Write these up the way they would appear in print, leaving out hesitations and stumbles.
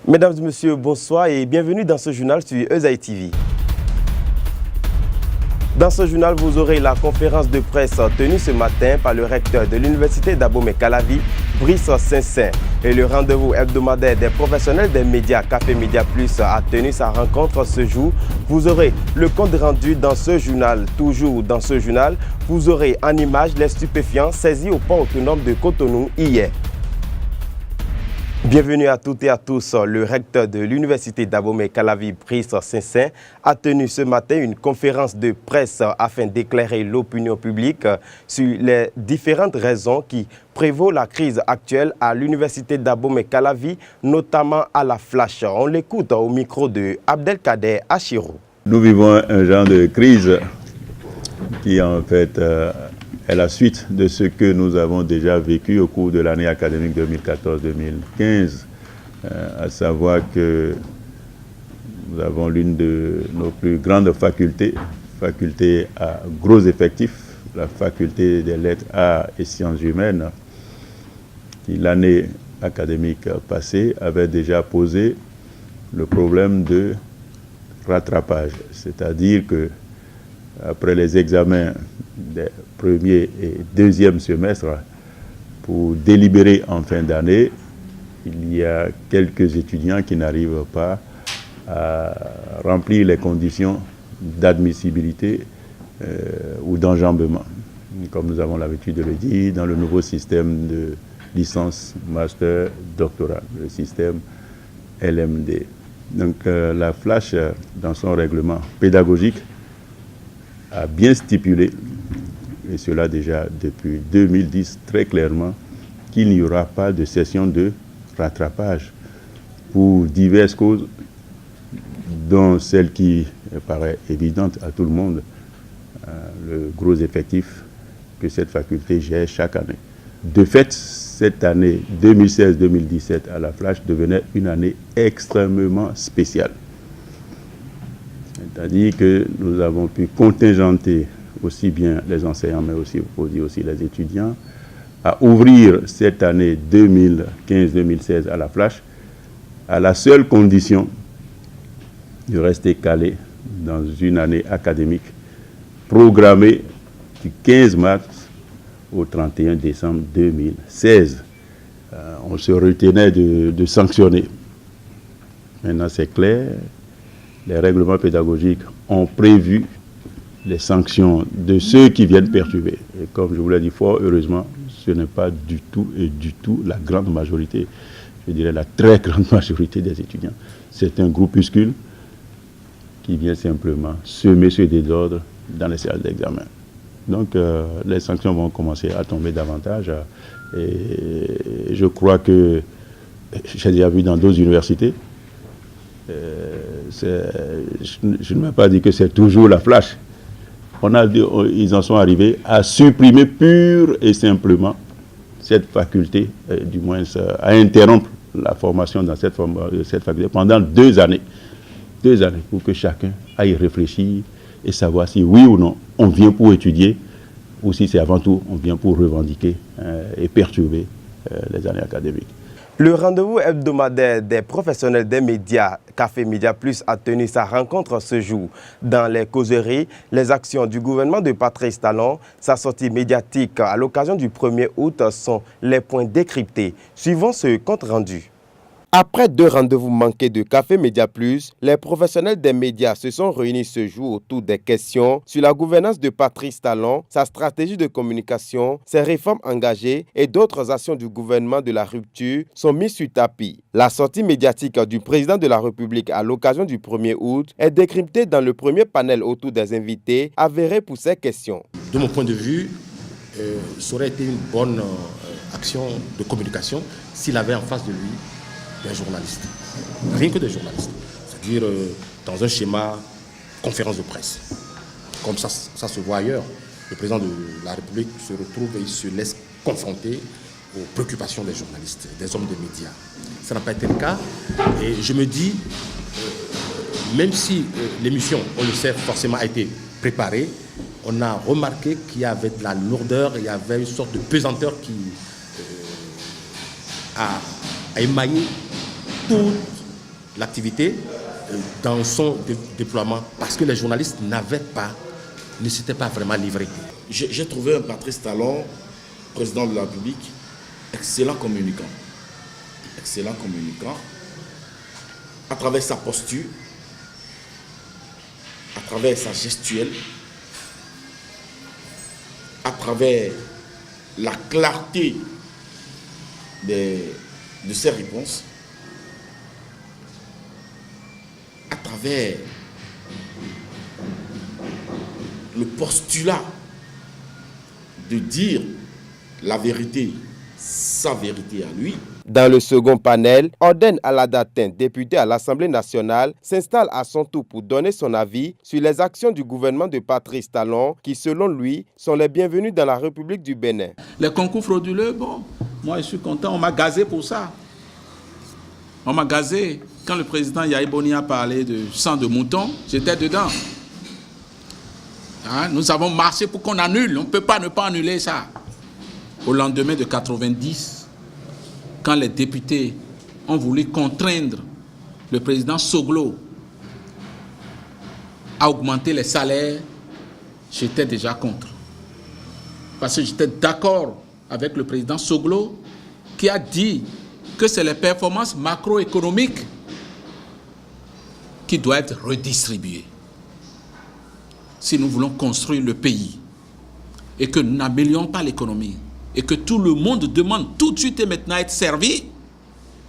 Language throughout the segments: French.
Mesdames et messieurs, bonsoir et bienvenue dans ce journal sur Ezaï TV. Dans ce journal, vous aurez la conférence de presse tenue ce matin par le recteur de l'Université d'Abomey-Calavi, Brice Saint-Saint. Et le rendez-vous hebdomadaire des professionnels des médias Café Média Plus a tenu sa rencontre ce jour. Vous aurez le compte rendu dans ce journal. Toujours dans ce journal, vous aurez en image les stupéfiants saisis au port autonome de Cotonou hier. Bienvenue à toutes et à tous. Le recteur de l'Université d'Abomey-Calavi, Brice Saint-Saint, a tenu ce matin une conférence de presse afin d'éclairer l'opinion publique sur les différentes raisons qui prévaut la crise actuelle à l'Université d'Abomey-Calavi, notamment à la Flash. On l'écoute au micro de Abdelkader Achirou. Nous vivons un genre de crise qui en fait est la suite de ce que nous avons déjà vécu au cours de l'année académique 2014-2015, à savoir que nous avons l'une de nos plus grandes facultés à gros effectifs, la faculté des lettres, arts et sciences humaines, qui l'année académique passée avait déjà posé le problème de rattrapage, c'est-à-dire que après les examens des premiers et deuxième semestres, pour délibérer en fin d'année, il y a quelques étudiants qui n'arrivent pas à remplir les conditions d'admissibilité ou d'enjambement. Comme nous avons l'habitude de le dire, dans le nouveau système de licence, master, doctorat, le système LMD. Donc la Flash, dans son règlement pédagogique, a bien stipulé, et cela déjà depuis 2010 très clairement, qu'il n'y aura pas de session de rattrapage pour diverses causes, dont celle qui paraît évidente à tout le monde, le gros effectif que cette faculté gère chaque année. De fait, cette année 2016-2017 à la Flash devenait une année extrêmement spéciale. C'est-à-dire que nous avons pu contingenter aussi bien les enseignants, mais aussi, il faut dire aussi les étudiants, à ouvrir cette année 2015-2016 à la Flash, à la seule condition de rester calé dans une année académique programmée du 15 mars au 31 décembre 2016. On se retenait de sanctionner. Maintenant, c'est clair. Les règlements pédagogiques ont prévu les sanctions de ceux qui viennent perturber. Et comme je vous l'ai dit fort heureusement, ce n'est pas du tout la grande majorité, je dirais la très grande majorité des étudiants. C'est un groupuscule qui vient simplement semer ce désordre dans les salles d'examen. Donc les sanctions vont commencer à tomber davantage. Et je crois que j'ai déjà vu dans d'autres universités, je ne vais pas dire que c'est toujours la Flash. Ils en sont arrivés à supprimer pure et simplement cette faculté, du moins à interrompre la formation dans cette faculté pendant 2 années. 2 années pour que chacun aille réfléchir et savoir si oui ou non on vient pour étudier ou si c'est avant tout on vient pour revendiquer et perturber les années académiques. Le rendez-vous hebdomadaire des professionnels des médias Café Média Plus a tenu sa rencontre ce jour. Dans les causeries, les actions du gouvernement de Patrice Talon, sa sortie médiatique à l'occasion du 1er août sont les points décryptés. Suivons ce compte rendu. Après 2 rendez-vous manqués de Café Média Plus, les professionnels des médias se sont réunis ce jour autour des questions sur la gouvernance de Patrice Talon, sa stratégie de communication, ses réformes engagées et d'autres actions du gouvernement de la rupture sont mises sur tapis. La sortie médiatique du président de la République à l'occasion du 1er août est décryptée dans le premier panel autour des invités avérés pour ces questions. De mon point de vue, ça aurait été une bonne action de communication s'il avait en face de lui des journalistes, rien que des journalistes, c'est-à-dire dans un schéma conférence de presse. Comme ça se voit ailleurs. Le président de la République se retrouve et il se laisse confronter aux préoccupations des journalistes, des hommes de médias. Ça n'a pas été le cas. Et je me dis, même si l'émission, on le sait, forcément a été préparée, on a remarqué qu'il y avait de la lourdeur, il y avait une sorte de pesanteur qui a émaillé toute l'activité dans son déploiement parce que les journalistes ne s'étaient pas vraiment livrés. J'ai trouvé un Patrice Talon, président de la République, excellent communicant. Excellent communicant. À travers sa posture, à travers sa gestuelle, à travers la clarté de ses réponses, à travers le postulat de dire la vérité, sa vérité à lui. Dans le second panel, Orden Aladatin, député à l'Assemblée nationale, s'installe à son tour pour donner son avis sur les actions du gouvernement de Patrice Talon qui, selon lui, sont les bienvenus dans la République du Bénin. Les concours frauduleux, bon, moi je suis content, on m'a gazé pour ça. On m'a gazé. Quand le président Yahi Boni a parlé de sang de mouton, j'étais dedans. Hein? Nous avons marché pour qu'on annule. On ne peut pas ne pas annuler ça. Au lendemain de 90, quand les députés ont voulu contraindre le président Soglo à augmenter les salaires, j'étais déjà contre. Parce que j'étais d'accord avec le président Soglo qui a dit que c'est les performances macroéconomiques qui doivent être redistribuées. Si nous voulons construire le pays et que nous n'améliorons pas l'économie et que tout le monde demande tout de suite et maintenant à être servi,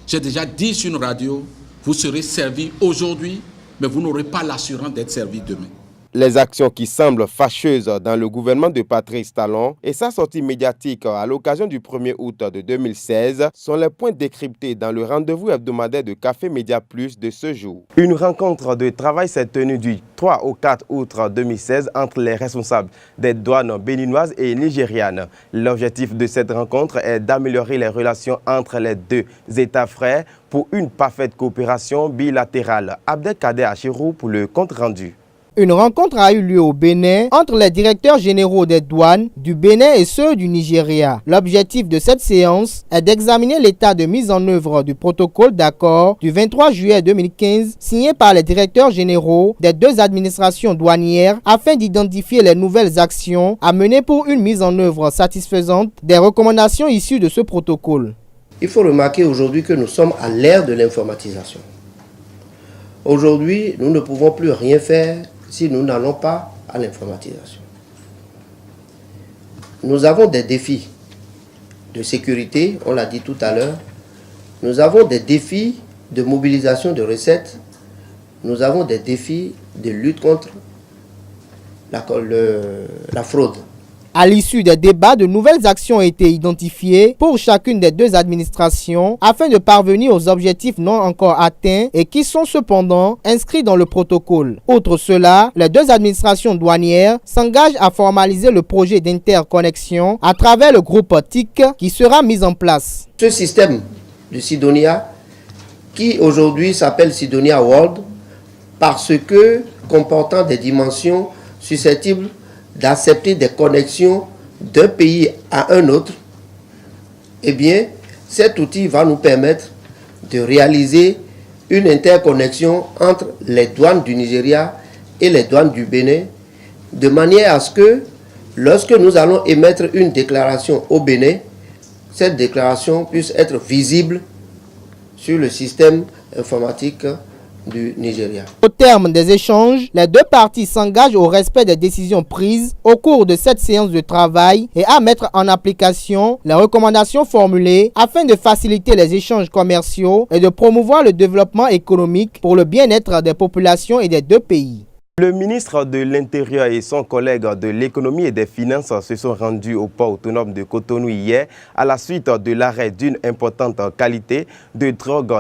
j'ai déjà dit sur une radio, vous serez servi aujourd'hui, mais vous n'aurez pas l'assurance d'être servi demain. Les actions qui semblent fâcheuses dans le gouvernement de Patrice Talon et sa sortie médiatique à l'occasion du 1er août de 2016 sont les points décryptés dans le rendez-vous hebdomadaire de Café Média Plus de ce jour. Une rencontre de travail s'est tenue du 3 au 4 août 2016 entre les responsables des douanes béninoises et nigérianes. L'objectif de cette rencontre est d'améliorer les relations entre les deux États frères pour une parfaite coopération bilatérale. Abdelkader Achirou pour le compte rendu. Une rencontre a eu lieu au Bénin entre les directeurs généraux des douanes du Bénin et ceux du Nigeria. L'objectif de cette séance est d'examiner l'état de mise en œuvre du protocole d'accord du 23 juillet 2015 signé par les directeurs généraux des deux administrations douanières afin d'identifier les nouvelles actions à mener pour une mise en œuvre satisfaisante des recommandations issues de ce protocole. Il faut remarquer aujourd'hui que nous sommes à l'ère de l'informatisation. Aujourd'hui, nous ne pouvons plus rien faire si nous n'allons pas à l'informatisation. Nous avons des défis de sécurité, on l'a dit tout à l'heure. Nous avons des défis de mobilisation de recettes. Nous avons des défis de lutte contre la fraude. À l'issue des débats, de nouvelles actions ont été identifiées pour chacune des deux administrations afin de parvenir aux objectifs non encore atteints et qui sont cependant inscrits dans le protocole. Outre cela, les deux administrations douanières s'engagent à formaliser le projet d'interconnexion à travers le groupe TIC qui sera mis en place. Ce système de Sidonia, qui aujourd'hui s'appelle Sidonia World, parce que comportant des dimensions susceptibles d'accepter des connexions d'un pays à un autre, eh bien, cet outil va nous permettre de réaliser une interconnexion entre les douanes du Nigeria et les douanes du Bénin, de manière à ce que, lorsque nous allons émettre une déclaration au Bénin, cette déclaration puisse être visible sur le système informatique du Nigeria. Au terme des échanges, les deux parties s'engagent au respect des décisions prises au cours de cette séance de travail et à mettre en application les recommandations formulées afin de faciliter les échanges commerciaux et de promouvoir le développement économique pour le bien-être des populations et des deux pays. Le ministre de l'Intérieur et son collègue de l'Économie et des Finances se sont rendus au port autonome de Cotonou hier à la suite de l'arrêt d'une importante qualité de drogue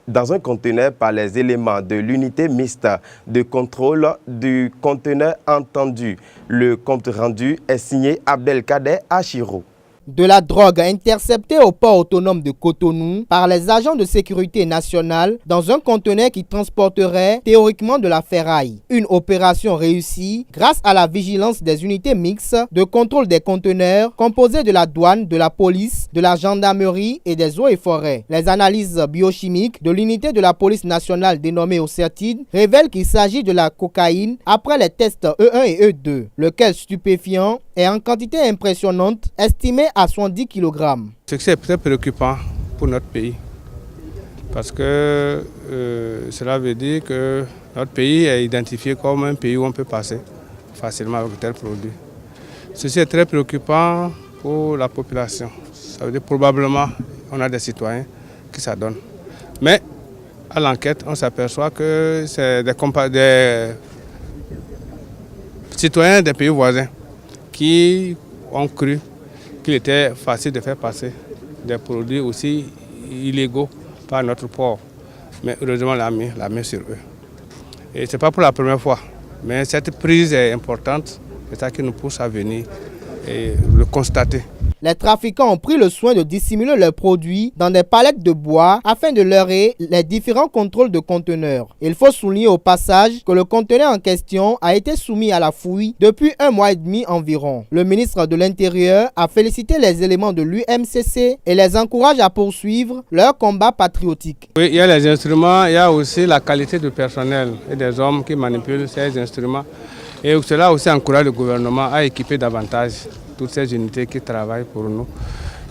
dans un conteneur par les éléments de l'unité mixte de contrôle du conteneur entendu. Le compte rendu est signé Abdelkader Achirou. De la drogue interceptée au port autonome de Cotonou par les agents de sécurité nationale dans un conteneur qui transporterait théoriquement de la ferraille. Une opération réussie grâce à la vigilance des unités mixtes de contrôle des conteneurs composées de la douane, de la police, de la gendarmerie et des eaux et forêts. Les analyses biochimiques de l'unité de la police nationale dénommée OCERTID révèlent qu'il s'agit de la cocaïne après les tests E1 et E2, lequel stupéfiant est en quantité impressionnante, estimée à 70 kg. C'est très préoccupant pour notre pays parce que cela veut dire que notre pays est identifié comme un pays où on peut passer facilement avec tel produit. Ceci est très préoccupant pour la population. Ça veut dire probablement on a des citoyens qui s'adonnent. Mais à l'enquête, on s'aperçoit que c'est des citoyens des pays voisins qui ont cru qu'il était facile de faire passer des produits aussi illégaux par notre port. Mais heureusement, on a mis la main sur eux. Et ce n'est pas pour la première fois, mais cette prise est importante. C'est ça qui nous pousse à venir et le constater. Les trafiquants ont pris le soin de dissimuler leurs produits dans des palettes de bois afin de leurrer les différents contrôles de conteneurs. Il faut souligner au passage que le conteneur en question a été soumis à la fouille depuis 1 mois et demi environ. Le ministre de l'Intérieur a félicité les éléments de l'UMCC et les encourage à poursuivre leur combat patriotique. Oui, il y a les instruments, il y a aussi la qualité du personnel et des hommes qui manipulent ces instruments. Et cela aussi encourage le gouvernement à équiper davantage toutes ces unités qui travaillent pour nous.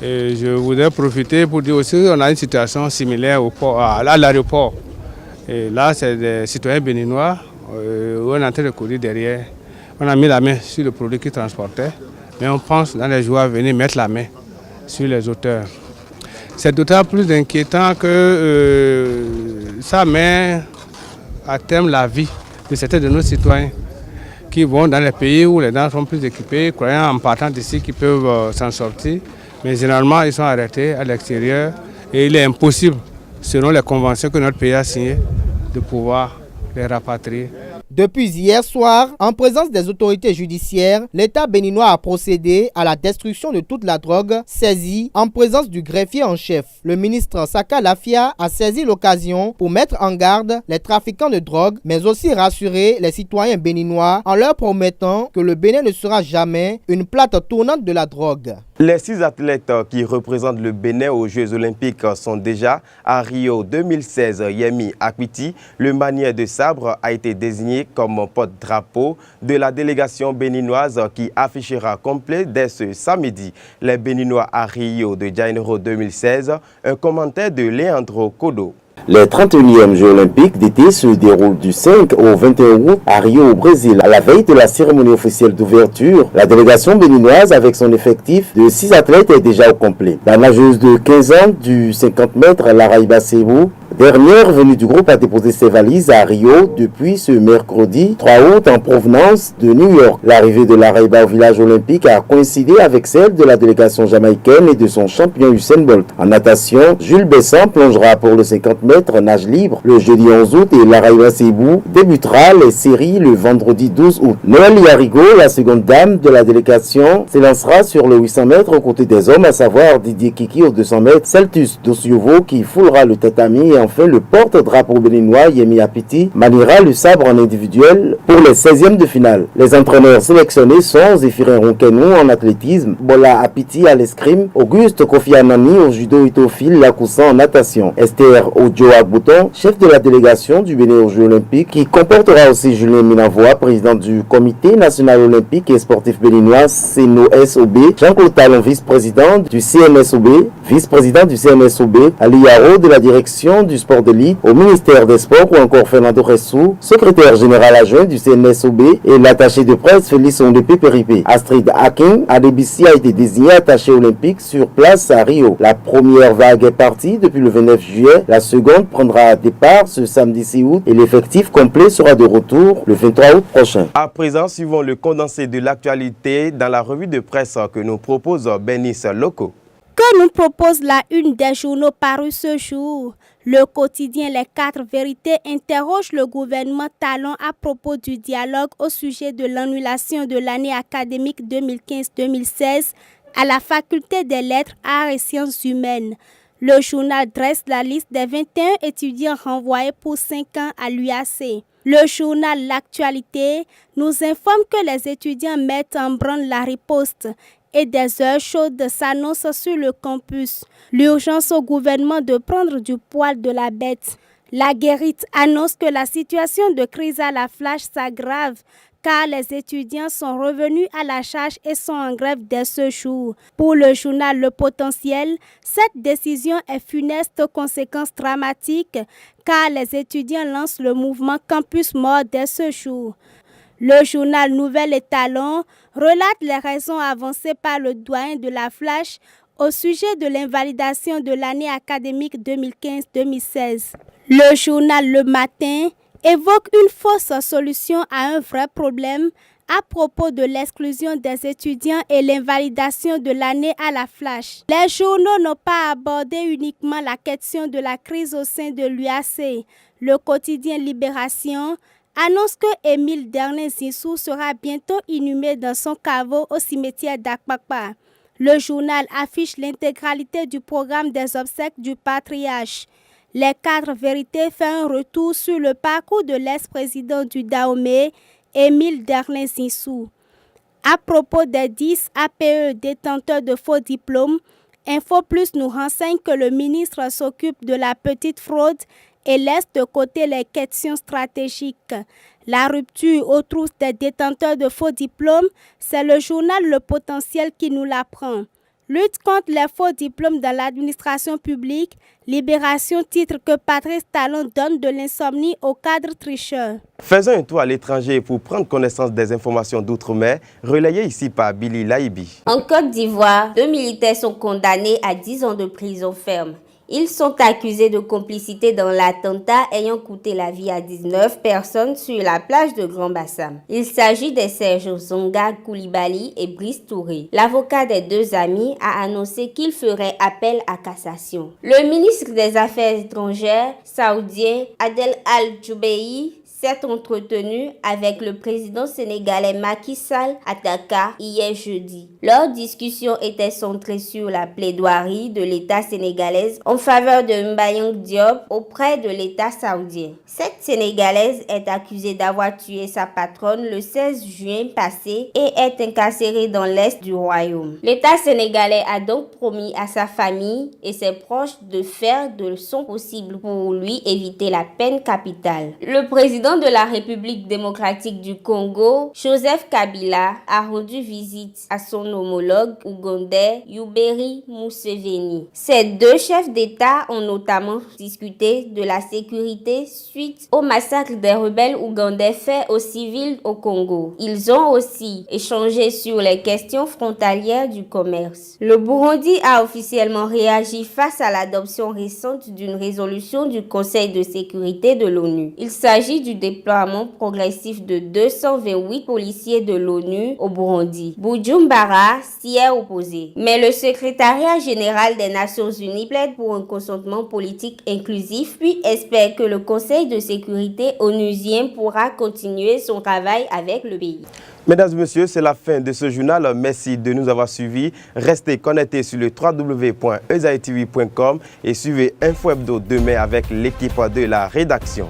Et je voudrais profiter pour dire aussi qu'on a une situation similaire au port, à l'aéroport. Et là, c'est des citoyens béninois où on est en train de courir derrière. On a mis la main sur le produit qu'ils transportaient, mais on pense dans les jours à venir mettre la main sur les auteurs. C'est d'autant plus inquiétant que ça met à terme la vie de certains de nos citoyens qui vont dans les pays où les gens sont plus équipés, croyant en partant d'ici qu'ils peuvent s'en sortir. Mais généralement, ils sont arrêtés à l'extérieur et il est impossible, selon les conventions que notre pays a signées, de pouvoir les rapatrier. Depuis hier soir, en présence des autorités judiciaires, l'État béninois a procédé à la destruction de toute la drogue saisie en présence du greffier en chef. Le ministre Saka Lafia a saisi l'occasion pour mettre en garde les trafiquants de drogue, mais aussi rassurer les citoyens béninois en leur promettant que le Bénin ne sera jamais une plate tournante de la drogue. Les 6 athlètes qui représentent le Bénin aux Jeux Olympiques sont déjà à Rio 2016. Yemi Akwiti, le manieur de sabre, a été désigné comme porte-drapeau de la délégation béninoise qui affichera complet dès ce samedi. Les Béninois à Rio de Janeiro 2016, un commentaire de Leandro Kodo. Les 31e Jeux Olympiques d'été se déroulent du 5 au 21 août à Rio au Brésil. À la veille de la cérémonie officielle d'ouverture, la délégation béninoise avec son effectif de 6 athlètes est déjà au complet. La nageuse de 15 ans du 50 mètres, Laraïba Sebou, dernière venue du groupe, a déposé ses valises à Rio depuis ce mercredi 3 août en provenance de New York. L'arrivée de Laraïba au village olympique a coïncidé avec celle de la délégation jamaïcaine et de son champion Usain Bolt. En natation, Jules Besson plongera pour le 50 mètres nage libre le jeudi 11 août et Laraïba Sebou débutera les séries le vendredi 12 août. Noël Yarigo, la seconde dame de la délégation, s'élancera sur le 800 mètres aux côtés des hommes, à savoir Didier Kiki aux 200 mètres, Celtus Dosiovo qui foulera le tatami et enfin le porte-drapeau béninois Yemi Apiti maniera le sabre en individuel pour les 16e de finale. Les entraîneurs sélectionnés sont Zéphirin Ronkenou en athlétisme, Bola Apiti à l'escrime, Auguste Kofi Anani au judo et Phil Lacoussan en natation, Esther Ojo Agbouton, chef de la délégation du Bénin aux Jeux Olympiques, qui comportera aussi Julien Minavois, président du Comité national olympique et sportif béninois CNOSOB, Jean-Claude Talon, vice-président du CNSOB, vice-président du CNSOB, Ali Yaro de la direction du sport d'élite au ministère des Sports ou encore Fernando Ressou, secrétaire général adjoint du CNSOB et l'attaché de presse Félix Ondepe Péripé. Astrid Haking Adebisi a été désigné attaché olympique sur place à Rio. La première vague est partie depuis le 29 juillet, la seconde prendra départ ce samedi 6 août et l'effectif complet sera de retour le 23 août prochain. À présent, suivons le condensé de l'actualité dans la revue de presse que nous propose Bénice Loco. Que nous propose la une des journaux parus ce jour? Le quotidien Les 4 vérités interroge le gouvernement Talon à propos du dialogue au sujet de l'annulation de l'année académique 2015-2016 à la faculté des lettres, arts et sciences humaines. Le journal dresse la liste des 21 étudiants renvoyés pour 5 ans à l'UAC. Le journal L'Actualité nous informe que les étudiants mettent en branle la riposte et des heures chaudes s'annoncent sur le campus. L'urgence au gouvernement de prendre du poil de la bête. La Guérite annonce que la situation de crise à la Flash s'aggrave car les étudiants sont revenus à la charge et sont en grève dès ce jour. Pour le journal Le Potentiel, cette décision est funeste aux conséquences dramatiques car les étudiants lancent le mouvement Campus Mort dès ce jour. Le journal Nouvelle Étalon relate les raisons avancées par le doyen de la Flash au sujet de l'invalidation de l'année académique 2015-2016. Le journal Le Matin évoque une fausse solution à un vrai problème à propos de l'exclusion des étudiants et l'invalidation de l'année à la Flash. Les journaux n'ont pas abordé uniquement la question de la crise au sein de l'UAC. Le quotidien Libération annonce que Émile Derlin-Zinsou sera bientôt inhumé dans son caveau au cimetière d'Akpakpa. Le journal affiche l'intégralité du programme des obsèques du patriarche. Les 4 vérités fait un retour sur le parcours de l'ex-président du Dahomey, Émile Derlin-Zinsou. À propos des 10 APE détenteurs de faux diplômes, Info Plus nous renseigne que le ministre s'occupe de la petite fraude et laisse de côté les questions stratégiques. La rupture aux trousses des détenteurs de faux diplômes, c'est le journal Le Potentiel qui nous l'apprend. Lutte contre les faux diplômes dans l'administration publique, Libération titre que Patrice Talon donne de l'insomnie aux cadres tricheurs. Faisons un tour à l'étranger pour prendre connaissance des informations d'outre-mer, relayées ici par Billy Laibi. En Côte d'Ivoire, 2 militaires sont condamnés à 10 ans de prison ferme. Ils sont accusés de complicité dans l'attentat ayant coûté la vie à 19 personnes sur la plage de Grand Bassam. Il s'agit de Serge Zonga Koulibaly et Brice Touré. L'avocat des 2 amis a annoncé qu'il ferait appel à cassation. Le ministre des Affaires étrangères saoudien Adel Al-Jubeir s'est entretenu avec le président sénégalais Macky Sall à Dakar hier jeudi. Leur discussion était centrée sur la plaidoirie de l'État sénégalaise en faveur de Mbayang Diop auprès de l'État saoudien. Cette Sénégalaise est accusée d'avoir tué sa patronne le 16 juin passé et est incarcérée dans l'est du royaume. L'État sénégalais a donc promis à sa famille et ses proches de faire de son possible pour lui éviter la peine capitale. Le président de la République démocratique du Congo, Joseph Kabila, a rendu visite à son homologue ougandais Yoweri Museveni. Ces 2 chefs d'État ont notamment discuté de la sécurité suite au massacre des rebelles ougandais faits aux civils au Congo. Ils ont aussi échangé sur les questions frontalières du commerce. Le Burundi a officiellement réagi face à l'adoption récente d'une résolution du Conseil de sécurité de l'ONU. Il s'agit du déploiement progressif de 228 policiers de l'ONU au Burundi. Bujumbura s'y est opposé. Mais le secrétariat général des Nations Unies plaide pour un consentement politique inclusif puis espère que le Conseil de sécurité onusien pourra continuer son travail avec le pays. Mesdames et messieurs, c'est la fin de ce journal. Merci de nous avoir suivis. Restez connectés sur le www.ezaitv.com et suivez Info Hebdo demain avec l'équipe de la rédaction.